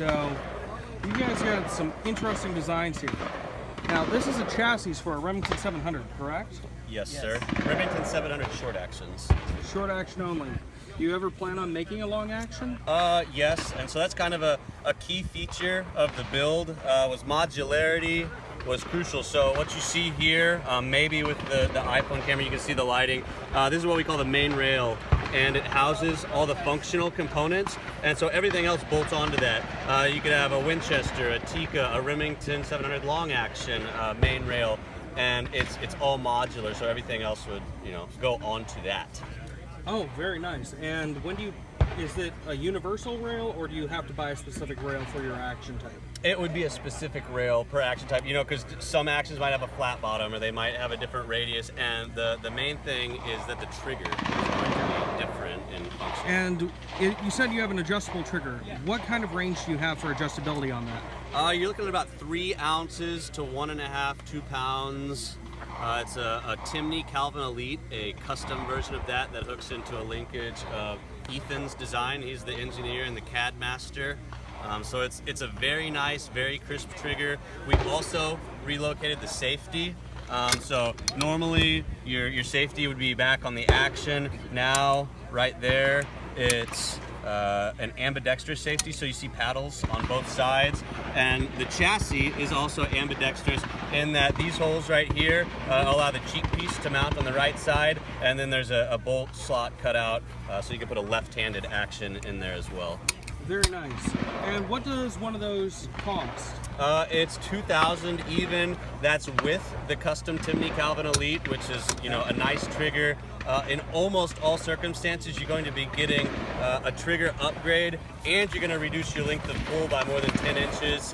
So you guys got some interesting designs here. Now, this is a chassis for a Remington 700, correct? Yes, sir. Remington 700 short actions. Short action only. Do you ever plan on making a long action? Yes, and so that's kind of a key feature of the build, was modularity was crucial. So what you see here, maybe with the iPhone camera, you can see the lighting. This is what we call the main rail, and it houses all the functional components, and so everything else bolts onto that. You could have a Winchester, a Tikka, a Remington 700 long action main rail, and it's all modular, so everything else would, go onto that. Oh, very nice. And is it a universal rail, or do you have to buy a specific rail for your action type? It would be a specific rail per action type, because some actions might have a flat bottom or they might have a different radius, and the main thing is that the trigger is going to be different in function. And you said you have an adjustable trigger. Yeah. What kind of range do you have for adjustability on that? You're looking at about 3 ounces to 1.5, 2 pounds. It's a Timney Calvin Elite, a custom version of that hooks into a linkage of Ethan's design. He's the engineer and the CAD master. So it's a very nice, very crisp trigger. We've also relocated the safety. So normally your safety would be back on the action. Now, right there, it's an ambidextrous safety, so you see paddles on both sides, and the chassis is also ambidextrous in that these holes right here allow the cheek piece to mount on the right side, and then there's a bolt slot cut out so you can put a left-handed action in there as well. Very nice. And what does one of those cost? It's $2,000 even. That's with the custom Timney Calvin Elite, which is a nice trigger. In almost all circumstances, you're going to be getting a trigger upgrade, and you're going to reduce your length of pull by more than 10 inches.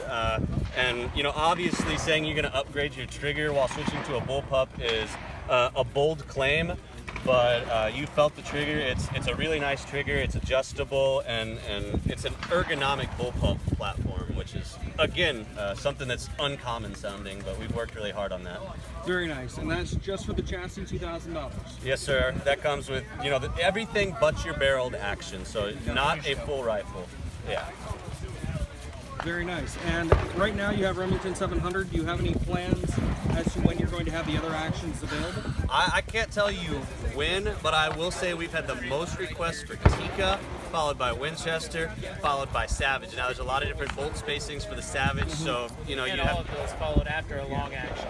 And obviously, saying you're going to upgrade your trigger while switching to a Bullpup is a bold claim. But you felt the trigger. It's a really nice trigger. It's adjustable, and it's an ergonomic Bullpup platform, which is, again, something that's uncommon sounding, but we've worked really hard on that. Very nice. And that's just for the chassis, $2,000? Yes, sir. That comes with, everything but your barreled action, so not a full rifle. Yeah. Very nice. And right now you have Remington 700. Do you have any plans as to when you're going to have the other actions available? I can't tell you when, but I will say we've had the most requests for Tikka, followed by Winchester, followed by Savage. Now there's a lot of different bolt spacings for the Savage, so and all of those followed after a long action.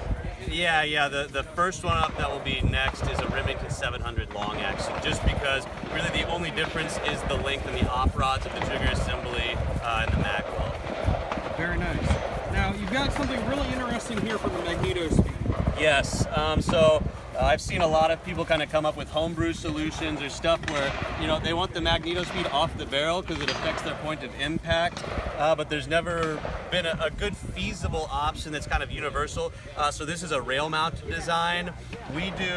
Yeah. The first one up that will be next is a Remington 700 long action, just because really the only difference is the length and the op rods of the trigger assembly and the mag weld. Very nice. Now, you've got something really interesting here for the Magneto speed. Yes, so I've seen a lot of people kind of come up with homebrew solutions or stuff where, they want the Magneto speed off the barrel because it affects their point of impact, but there's never been a good feasible option that's kind of universal. So this is a rail mounted design. We do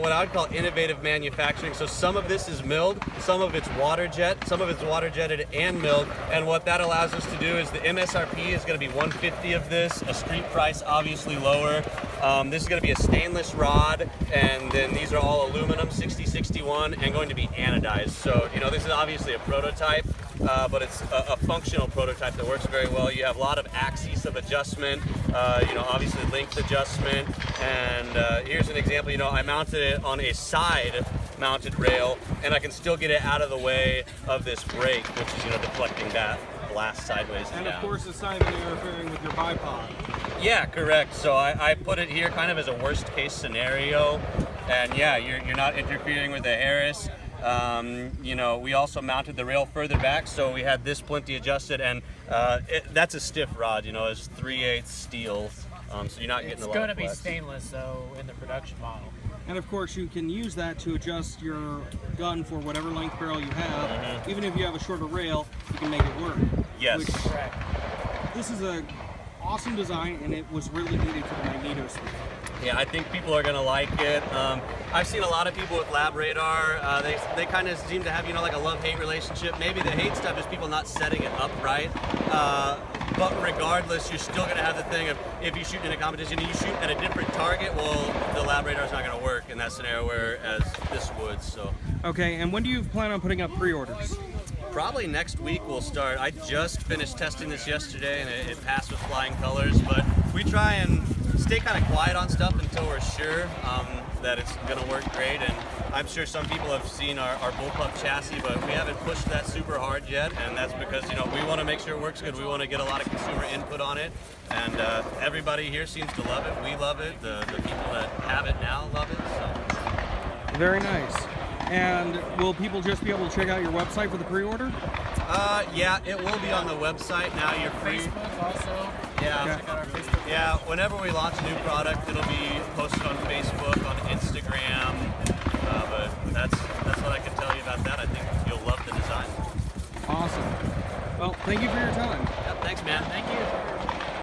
what I would call innovative manufacturing. So some of this is milled, some of it's water jet, some of it's water jetted and milled, and what that allows us to do is the MSRP is going to be $150 of this, a street price obviously lower. This is going to be a stainless rod, and then these are all aluminum 6061 and going to be anodized. So this is obviously a prototype, but it's a functional prototype that works very well. You have a lot of axes of adjustment, obviously length adjustment, and here's an example. I mounted it on a side mounted rail, and I can still get it out of the way of this brake, which is deflecting that blast sideways and down. Of course it's not even interfering with your bipod. Yeah, correct. So I put it here kind of as a worst case scenario, and yeah, you're not interfering with the Harris. We also mounted the rail further back, so we had this plenty adjusted, and that's a stiff rod. It's 3/8 steel, so you're not getting a lot of flex. It's going to be stainless, though, in the production model. And of course, you can use that to adjust your gun for whatever length barrel you have. Mm-hmm. Even if you have a shorter rail, you can make it work. Yes. Correct. This is an awesome design, and it was really needed for the Magneto speed. Yeah, I think people are going to like it. I've seen a lot of people with Lab Radar. They kind of seem to have, like a love-hate relationship. Maybe the hate stuff is people not setting it up right. But regardless, you're still going to have the thing of if you shoot in a competition and you shoot at a different target, well, the Lab Radar is not going to work in that scenario, whereas this would. So. Okay, and when do you plan on putting up pre-orders? Probably next week we'll start. I just finished testing this yesterday and it passed with flying colors, but we try and stay kind of quiet on stuff until we're sure that it's going to work great. And I'm sure some people have seen our Bullpup chassis, but we haven't pushed that super hard yet, and that's because, you know, we want to make sure it works good. We want to get a lot of consumer input on it, and everybody here seems to love it. We love it. The people that have it now love it. So. Very nice. And will people just be able to check out your website for the pre-order? Yeah, it will be on the website now. You're free. Facebook also. Yeah. Check out our Facebook. Yeah, whenever we launch a new product, it'll be posted on Facebook, on Instagram. But that's what I can tell you about that. I think you'll love the design. Awesome. Well, thank you for your time. Yeah, thanks, man. Thank you.